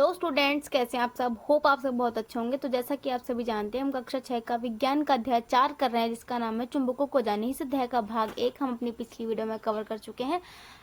Hello students, कैसे हैं आप सब। होप आप सब बहुत अच्छे होंगे। तो जैसा कि आप सभी जानते हैं, हम कक्षा 6 का विज्ञान का अध्याय 4 कर रहे हैं, जिसका नाम है चुंबकों को जानिए। इस अध्याय का भाग 1 हम अपनी पिछली वीडियो में कवर कर चुके हैं।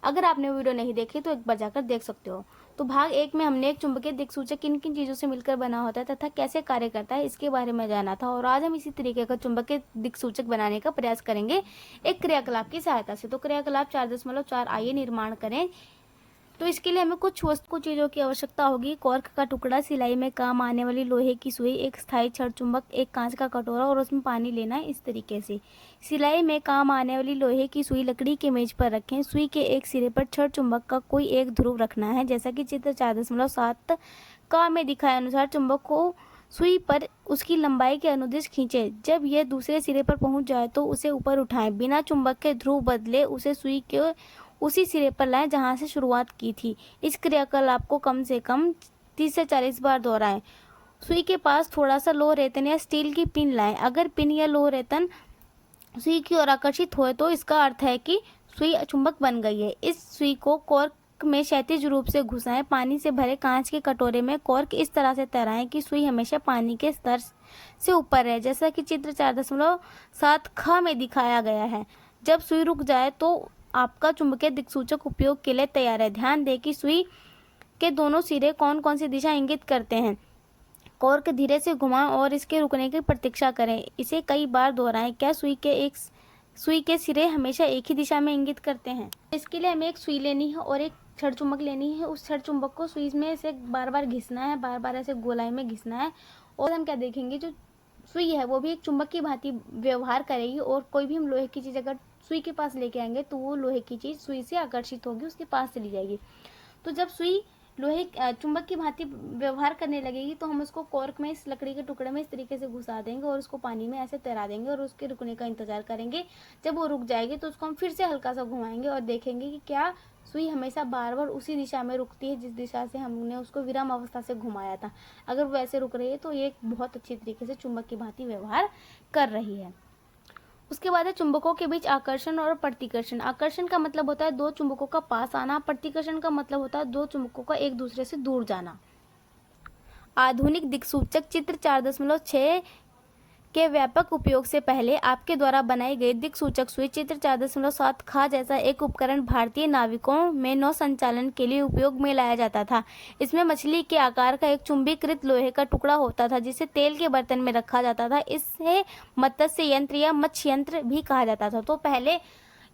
अगर आपने वीडियो नहीं देखी तो एक बार जाकर देख सकते हो। तो भाग 1 में हमने एक चुंबकीय दिक्सूचक किन किन चीज़ों से मिलकर बना होता है तथा कैसे कार्य करता है, इसके बारे में जाना था। और आज हम इसी तरीके का चुंबकीय दिक्सूचक बनाने का प्रयास करेंगे एक क्रियाकलाप की सहायता से। तो क्रियाकलाप 4.4 आइए निर्माण करें। तो इसके लिए हमें कुछ वस्तु चीज़ों की आवश्यकता होगी। कॉर्क का टुकड़ा, सिलाई में काम आने वाली लोहे की सुई, एक स्थायी छड़ चुंबक, एक कांच का कटोरा और उसमें पानी लेना है। इस तरीके से सिलाई में काम आने वाली लोहे की सुई लकड़ी के मेज पर रखें। सुई के एक सिरे पर छड़ चुंबक का कोई एक ध्रुव रखना है, जैसा कि चित्र 4.7 का में दिखाए अनुसार चुंबक को सुई पर उसकी लंबाई के अनुदिश खींचे। जब यह दूसरे सिरे पर पहुंच जाए तो उसे ऊपर उठाएं। बिना चुंबक के ध्रुव बदले उसे सुई के उसी सिरे पर लाएं जहां से शुरुआत की थी। इस क्रियाकलाप को कम से कम 30 से 40 बार दोहराएं। सुई के पास थोड़ा सा लोह रेतन या स्टील की पिन लाएं। अगर पिन या लोह रेतन सुई की ओर आकर्षित हो तो इसका अर्थ है कि सुई चुंबक बन गई है। इस सुई को कॉर्क में क्षैतिज रूप से घुसाएं। पानी से भरे कांच के कटोरे में कॉर्क इस तरह से तैराएं कि सुई हमेशा पानी के स्तर से ऊपर है, जैसा कि चित्र 4.7 ख में दिखाया गया है। जब सुई रुक जाए तो आपका चुंबकीय दिक्सूचक उपयोग के लिए तैयार है। ध्यान दें कि सुई के दोनों सिरे कौन कौन सी दिशा इंगित करते हैं। कॉर्क धीरे से घुमाएं और इसके रुकने की प्रतीक्षा करें। इसे कई बार दोहराएं। क्या सुई के सिरे हमेशा एक ही दिशा में इंगित करते हैं? इसके लिए हमें एक सुई लेनी है और एक छड़ चुंबक लेनी है। उस छड़ चुंबक को सुई में से बार बार घिसना है, बार बार ऐसे गोलाई में घिसना है। और हम क्या देखेंगे, जो सुई है वो भी एक चुंबक की भांति व्यवहार करेगी। और कोई भी हम लोहे की चीज़ अगर सुई के पास लेके आएंगे तो वो लोहे की चीज़ सुई से आकर्षित होगी, उसके पास चली जाएगी। तो जब सुई लोहे चुंबक की भांति व्यवहार करने लगेगी तो हम उसको कॉर्क में, इस लकड़ी के टुकड़े में इस तरीके से घुसा देंगे और उसको पानी में ऐसे तैरा देंगे और उसके रुकने का इंतजार करेंगे। जब वो रुक जाएगी तो उसको हम फिर से हल्का सा घुमाएंगे और देखेंगे कि क्या सुई हमेशा बार बार उसी दिशा में रुकती है जिस दिशा से हमने उसको विराम अवस्था से घुमाया था। अगर वो ऐसे रुक रही है तो ये बहुत अच्छी तरीके से चुंबक की भांति व्यवहार कर रही है। उसके बाद है चुंबकों के बीच आकर्षण और प्रतिकर्षण। आकर्षण का मतलब होता है दो चुंबकों का पास आना। प्रतिकर्षण का मतलब होता है दो चुंबकों का एक दूसरे से दूर जाना। आधुनिक दिक्सूचक चित्र 4.6 के व्यापक उपयोग से पहले आपके द्वारा बनाई गई दिक्सूचक सुई चित्र 4.7 ख जैसा एक उपकरण भारतीय नाविकों में नौ संचालन के लिए उपयोग में लाया जाता था। इसमें मछली के आकार का एक चुंबकीकृत लोहे का टुकड़ा होता था जिसे तेल के बर्तन में रखा जाता था। इसे मत्स्य यंत्र या मत्स्य यंत्र भी कहा जाता था। तो पहले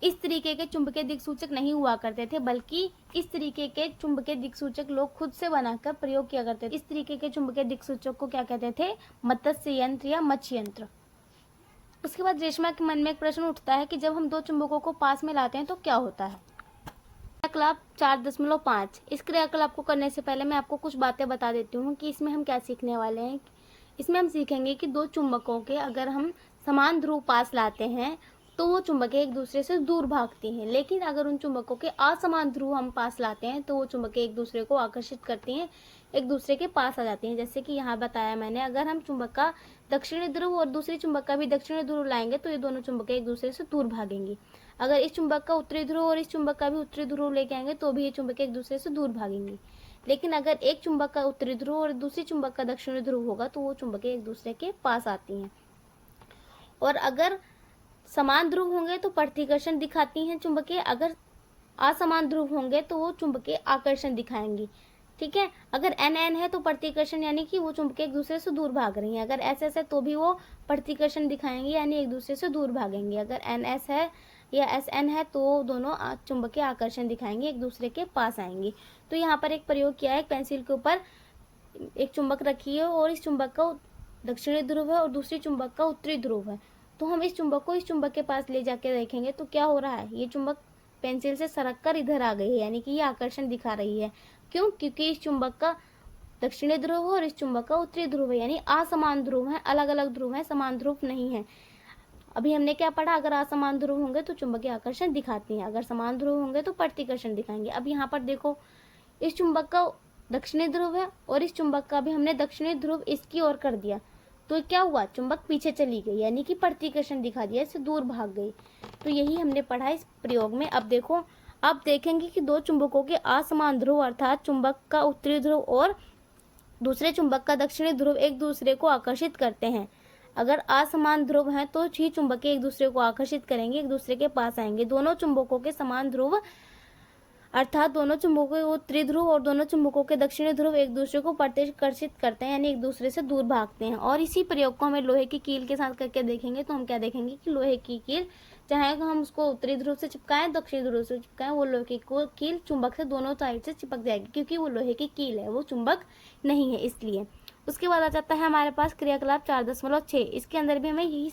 इस तरीके के चुंबकीय दिक्सूचक नहीं हुआ करते थे, बल्कि इस तरीके के चुंबकीय दिक्सूचक लोग खुद से बनाकर प्रयोग किया करते थे। इस तरीके के चुंबकीय दिक्सूचक को क्या कहते थे? मत्स्य यंत्र या मत्स्य यंत्र। उसके बाद रेशमा के मन में एक प्रश्न उठता है कि जब हम दो चुंबकों को पास में लाते हैं तो क्या होता है। क्रियाकलाप 4.5। इस क्रियाकलाप को करने से पहले मैं आपको कुछ बातें बता देती हूँ कि इसमें हम क्या सीखने वाले हैं। इसमें हम सीखेंगे कि दो चुंबकों के अगर हम समान ध्रुव पास लाते हैं तो वो चुंबकें एक दूसरे से दूर भागती हैं, लेकिन अगर उन चुंबकों के असमान ध्रुव हम पास लाते हैं तो वो चुंबकें एक दूसरे को आकर्षित करती हैं, एक दूसरे के पास आ जाती हैं। जैसे कि यहाँ बताया मैंने, अगर हम चुंबक का दक्षिणी ध्रुव और दूसरी चुंबक का भी दक्षिणी ध्रुव लाएंगे तो ये दोनों चुंबकें एक दूसरे से दूर भागेंगी। अगर इस चुंबक का उत्तरी ध्रुव और इस चुंबक का भी उत्तरी ध्रुव लेके आएंगे तो भी ये चुंबकें एक दूसरे से दूर भागेंगी। लेकिन अगर एक चुंबक का उत्तरी ध्रुव और दूसरी चुंबक का दक्षिणी ध्रुव होगा तो वो चुंबकें एक दूसरे के पास आती हैं। और अगर समान ध्रुव होंगे तो प्रतिकर्षण दिखाती हैं चुंबकें, अगर असमान ध्रुव होंगे तो वो चुंबकें आकर्षण दिखाएंगी। ठीक है, अगर एन एन है तो प्रतिकर्षण यानी कि वो चुंबकें एक दूसरे से दूर भाग रही हैं। अगर एस एस है तो भी वो प्रतिकर्षण दिखाएंगे यानी एक दूसरे से दूर भागेंगे। अगर एन एस है या एस एन है तो दोनों चुंबकीय आकर्षण दिखाएंगे, एक दूसरे के पास आएंगे। तो यहाँ पर एक प्रयोग किया है, एक पेंसिल के ऊपर एक चुंबक रखी है और इस चुंबक का दक्षिणी ध्रुव है और दूसरी चुंबक का उत्तरी ध्रुव है। तो हम इस चुंबक को इस चुंबक के पास ले जाके देखेंगे तो क्या हो रहा है, ये चुंबक पेंसिल से सरक कर इधर आ गई है, यानी कि ये आकर्षण दिखा रही है। क्यों? क्योंकि इस चुंबक का दक्षिणी ध्रुव है और इस चुंबक का उत्तरी ध्रुव है, यानी असमान ध्रुव है, अलग अलग ध्रुव है, समान ध्रुव नहीं है। अभी हमने क्या पढ़ा, अगर असमान ध्रुव होंगे तो चुंबकीय आकर्षण दिखाती हैं, अगर समान ध्रुव होंगे तो प्रतिकर्षण दिखाएंगे। अब यहाँ पर देखो, इस चुंबक का दक्षिणी ध्रुव है और इस चुंबक का भी हमने दक्षिणी ध्रुव इसकी ओर कर दिया तो क्या हुआ, चुंबक पीछे चली गई, यानी कि प्रतिकर्षण दिखा दिया, इससे दूर भाग गई। तो यही हमने पढ़ा इस प्रयोग में। अब देखो, अब देखेंगे कि दो चुंबकों के असमान ध्रुव अर्थात चुंबक का उत्तरी ध्रुव और दूसरे चुंबक का दक्षिणी ध्रुव एक दूसरे को आकर्षित करते हैं। अगर असमान ध्रुव हैं तो ही चुंबक एक दूसरे को आकर्षित करेंगे, एक दूसरे के पास आएंगे। दोनों चुंबकों के समान ध्रुव अर्थात दोनों चुंबकों के उत्तरी ध्रुव और दोनों चुंबकों के दक्षिणी ध्रुव एक दूसरे को प्रतिकर्षित करते हैं, यानी एक दूसरे से दूर भागते हैं। और इसी प्रयोग को हमें लोहे की कील के साथ करके देखेंगे तो हम क्या देखेंगे कि लोहे की कील, चाहे हम उसको उत्तरी ध्रुव से चिपकाएं दक्षिणी ध्रुव से चिपकाएं, वो लोहे की कील चुंबक से दोनों साइड से चिपक जाएगी, क्योंकि वो लोहे की कील है, वो चुंबक नहीं है इसलिए। उसके बाद आ जाता है हमारे पास क्रियाकलाप 4.6। इसके अंदर भी हमें यही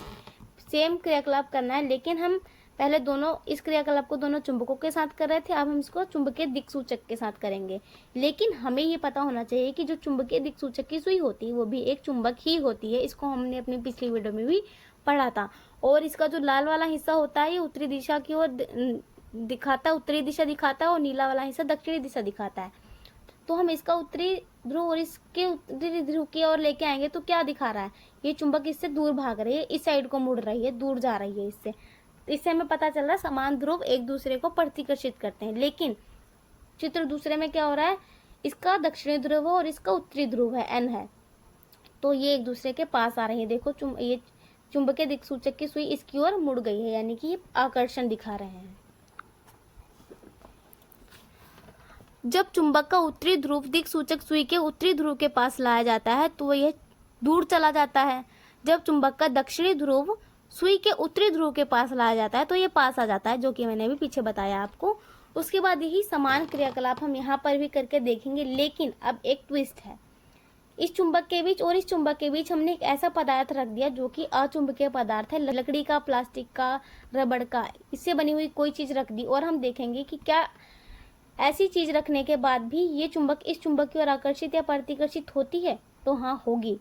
सेम क्रियाकलाप करना है, लेकिन हम पहले दोनों इस क्रियाकलाप को दोनों चुंबकों के साथ कर रहे थे, अब हम इसको चुंबकीय दिक्सूचक के साथ करेंगे। लेकिन हमें ये पता होना चाहिए कि जो चुंबकीय दिक्सूचक की सुई होती है वो भी एक चुंबक ही होती है। इसको हमने अपनी पिछली वीडियो में भी पढ़ा था। और इसका जो लाल वाला हिस्सा होता है ये उत्तरी दिशा की ओर दिखाता है, उत्तरी दिशा दिखाता है, और नीला वाला हिस्सा दक्षिणी दिशा दिखाता है। तो हम इसका उत्तरी ध्रुव और इसके उत्तरी ध्रुव की ओर लेके आएंगे तो क्या दिखा रहा है, ये चुंबक इससे दूर भाग रही है, इस साइड को मुड़ रही है, दूर जा रही है इससे हमें पता चल रहा है समान ध्रुव एक दूसरे को प्रतिकर्षित करते हैं। लेकिन चित्र दूसरे में क्या हो रहा है, इसका दक्षिणी ध्रुव और इसका उत्तरी ध्रुव है, N है, तो ये एक दूसरे के पास आ रही है। देखो ये चुंबकीय दिक्सूचक की सुई इसकी ओर मुड़ गई है, यानी कि ये आकर्षण दिखा रहे हैं। जब चुंबक का उत्तरी ध्रुव दिक्सूचक सुई के उत्तरी ध्रुव के पास लाया जाता है तो यह दूर चला जाता है। जब चुंबक का दक्षिणी ध्रुव सुई के उत्तरी ध्रुव के पास लाया जाता है तो ये पास आ जाता है, जो कि मैंने भी पीछे बताया आपको। उसके बाद यही समान क्रियाकलाप हम यहाँ पर भी करके देखेंगे, लेकिन अब एक ट्विस्ट है। इस चुंबक के बीच और इस चुंबक के बीच हमने एक ऐसा पदार्थ रख दिया जो कि अचुंबकीय पदार्थ है, लकड़ी का, प्लास्टिक का, रबड़ का, इससे बनी हुई कोई चीज रख दी। और हम देखेंगे कि क्या ऐसी चीज रखने के बाद भी ये चुंबक इस चुंबक की ओर आकर्षित या प्रतिकर्षित होती है, तो हाँ होगी।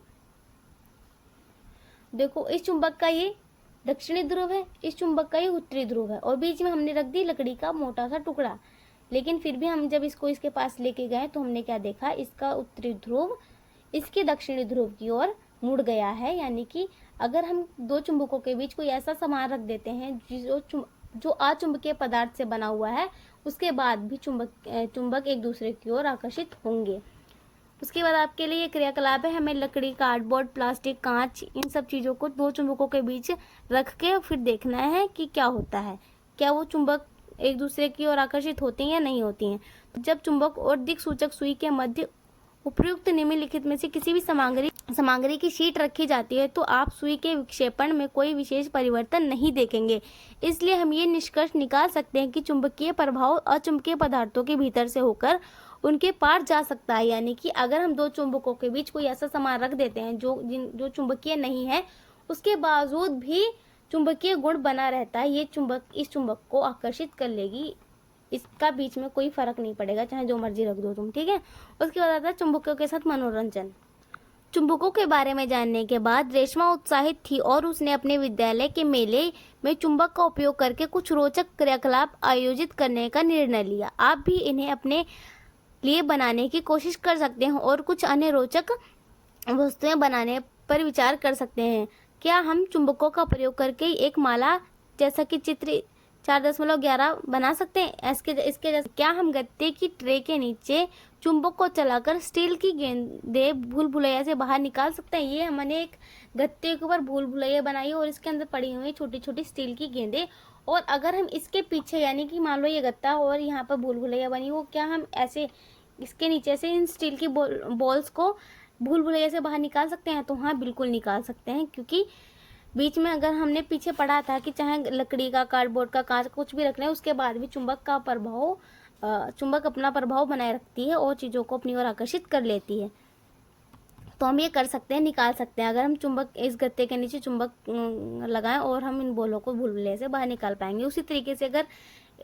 देखो इस चुंबक का ये दक्षिणी ध्रुव है, इस चुंबक का ये उत्तरी ध्रुव है, और बीच में हमने रख दी लकड़ी का मोटा सा टुकड़ा। लेकिन फिर भी हम जब इसको इसके पास लेके गए तो हमने क्या देखा, इसका उत्तरी ध्रुव इसके दक्षिणी ध्रुव की ओर मुड़ गया है। यानी कि अगर हम दो चुंबकों के बीच कोई ऐसा सामान रख देते हैं जो अचुंबकीय पदार्थ से बना हुआ है, उसके बाद भी चुंबक एक दूसरे की ओर आकर्षित होंगे। उसके बाद आपके लिए ये क्रियाकलाप है, हमें लकड़ी, कार्डबोर्ड, प्लास्टिक, कांच, इन सब चीज़ों को दो चुंबकों के बीच रख के फिर देखना है कि क्या होता है, क्या वो चुंबक एक दूसरे की ओर आकर्षित होती हैं या नहीं होती हैं। तो जब चुंबक और दिक्सूचक सुई के मध्य उपयुक्त निम्नलिखित में से किसी भी सामग्री की शीट रखी जाती है तो आप सुई के विक्षेपण में कोई विशेष परिवर्तन नहीं देखेंगे। इसलिए हम ये निष्कर्ष निकाल सकते हैं कि चुंबकीय प्रभाव अचुंबकीय पदार्थों के भीतर से होकर उनके पार जा सकता है। यानी कि अगर हम दो चुंबकों के बीच कोई ऐसा सामान रख देते हैं जो चुंबकीय नहीं है, उसके बावजूद भी चुंबकीय गुण बना रहता है, ये चुंबक इस चुंबक को आकर्षित कर लेगी, इसका बीच में कोई फर्क नहीं पड़ेगा, चाहे जो मर्जी रख दो तुम, ठीक है। उसके बाद आता है चुंबकों के साथ मनोरंजन। चुंबकों के बारे में जानने के बाद रेशमा उत्साहित थी और उसने अपने विद्यालय के मेले में चुंबक का उपयोग करके कुछ रोचक क्रियाकलाप आयोजित करने का निर्णय लिया। आप भी इन्हें अपने लिए बनाने की कोशिश कर सकते हैं और कुछ अन्य रोचक वस्तुएं बनाने पर विचार कर सकते हैं। क्या हम चुंबकों का प्रयोग करके एक माला जैसा कि चित्र 4.11 बना सकते हैं? इसके जैसे क्या हम गत्ते की ट्रे के नीचे चुंबक को चलाकर स्टील की गेंदें भूल भुलैया से बाहर निकाल सकते हैं? ये हमने एक गत्ते के ऊपर भूल भुलैया बनाई और इसके अंदर पड़ी हुई छोटी छोटी स्टील की गेंदें, और अगर हम इसके पीछे, यानी कि मान लो ये गत्ता और यहाँ पर भूल भुलैया बनी हो, क्या हम ऐसे इसके नीचे से इन स्टील की बॉल्स को भूल भुलैया से बाहर निकाल सकते हैं? तो हाँ, बिल्कुल निकाल सकते हैं, क्योंकि बीच में अगर हमने पीछे पढ़ा था कि चाहे लकड़ी का, कार्डबोर्ड का, कांच, कुछ भी रख लें, उसके बाद भी चुंबक अपना प्रभाव बनाए रखती है और चीज़ों को अपनी ओर आकर्षित कर लेती है। तो हम ये कर सकते हैं, निकाल सकते हैं। अगर हम चुंबक इस गत्ते के नीचे चुंबक लगाएं और हम इन बोलों को भूल भुलैया से बाहर निकाल पाएंगे। उसी तरीके से अगर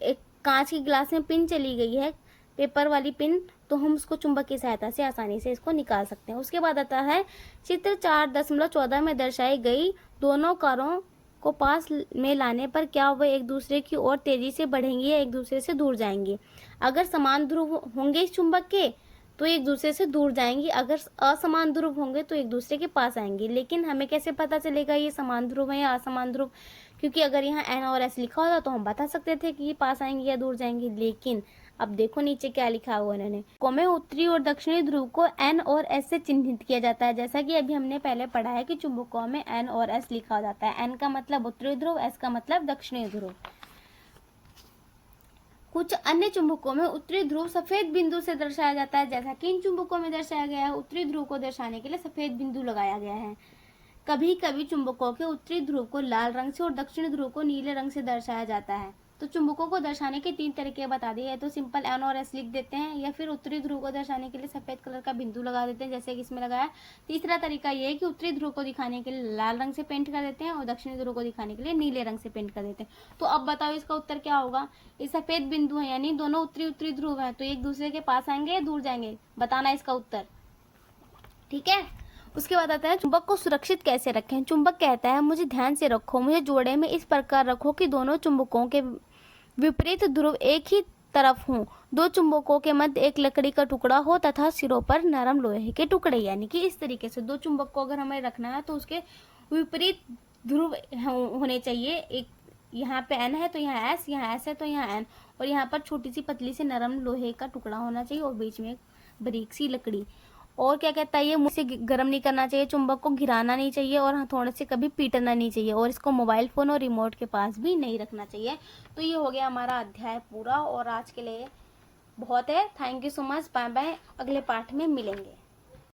एक कांच की गिलास में पिन चली गई है, पेपर वाली पिन, तो हम उसको चुंबक की सहायता से आसानी से इसको निकाल सकते हैं। उसके बाद आता है चित्र 4.14 में दर्शाई गई दोनों कारों को पास में लाने पर क्या वह एक दूसरे की ओर तेजी से बढ़ेंगी या एक दूसरे से दूर जाएंगी? अगर समान ध्रुव होंगे इस चुंबक के तो एक दूसरे से दूर जाएंगी, अगर असमान ध्रुव होंगे तो एक दूसरे के पास आएंगी। लेकिन हमें कैसे पता चलेगा ये समान ध्रुव है या असमान ध्रुव? क्योंकि अगर यहाँ N और S लिखा होता तो हम बता सकते थे कि ये पास आएंगी या दूर जाएंगी। लेकिन अब देखो नीचे क्या लिखा हुआ उन्होंने, को में उत्तरी और दक्षिणी ध्रुव को एन और एस से चिन्हित किया जाता है। जैसा कि अभी हमने पहले पढ़ा है कि चुंबकों में एन और एस लिखा जाता है। एन का मतलब उत्तरी ध्रुव, एस का मतलब दक्षिणी ध्रुव। कुछ अन्य चुंबकों में उत्तरी ध्रुव सफेद बिंदु से दर्शाया जाता है, जैसा कि इन चुंबकों में दर्शाया गया है। उत्तरी ध्रुव को दर्शाने के लिए सफेद बिंदु लगाया गया है। कभी कभी चुंबकों के उत्तरी ध्रुव को लाल रंग से और दक्षिणी ध्रुव को नीले रंग से दर्शाया जाता है। तो चुंबकों को दर्शाने के 3 तरीके बता दिए, या तो सिंपल एन और एस लिख देते हैं, या फिर उत्तरी ध्रुव को दर्शाने के लिए सफेद कलर का बिंदु लगा देते हैं जैसे कि इसमें लगाया। तीसरा तरीका ये है कि उत्तरी ध्रुव को दिखाने के लिए लाल रंग से पेंट कर देते हैं और दक्षिणी ध्रुव को दिखाने के लिए नीले रंग से पेंट कर देते हैं। तो अब बताओ इसका उत्तर क्या होगा। ये सफेद बिंदु है, यानी दोनों उत्तरी उत्तरी ध्रुव है, तो एक दूसरे के पास आएंगे या दूर जाएंगे, बताना इसका उत्तर। ठीक है, उसके बाद आता है चुंबक को सुरक्षित कैसे रखें। चुंबक कहता है मुझे ध्यान से रखो, मुझे जोड़े में इस प्रकार रखो कि दोनों चुंबकों के विपरीत ध्रुव एक ही तरफ हों। दो चुंबकों के मध्य एक लकड़ी का टुकड़ा हो तथा सिरों पर नरम लोहे के टुकड़े, यानी कि इस तरीके से दो चुंबक को अगर हमें रखना है तो उसके विपरीत ध्रुव होने चाहिए। एक यहाँ पे एन है तो यहाँ एस है तो यहाँ एन, और यहाँ पर छोटी सी पतली से नरम लोहे का टुकड़ा होना चाहिए और बीच में एक बारीक सी लकड़ी। और क्या कहता है, ये मुंह से गर्म नहीं करना चाहिए, चुंबक को गिराना नहीं चाहिए और थोड़े से कभी पीटना नहीं चाहिए, और इसको मोबाइल फ़ोन और रिमोट के पास भी नहीं रखना चाहिए। तो ये हो गया हमारा अध्याय पूरा, और आज के लिए बहुत है। Thank you so much, bye bye, अगले पाठ में मिलेंगे।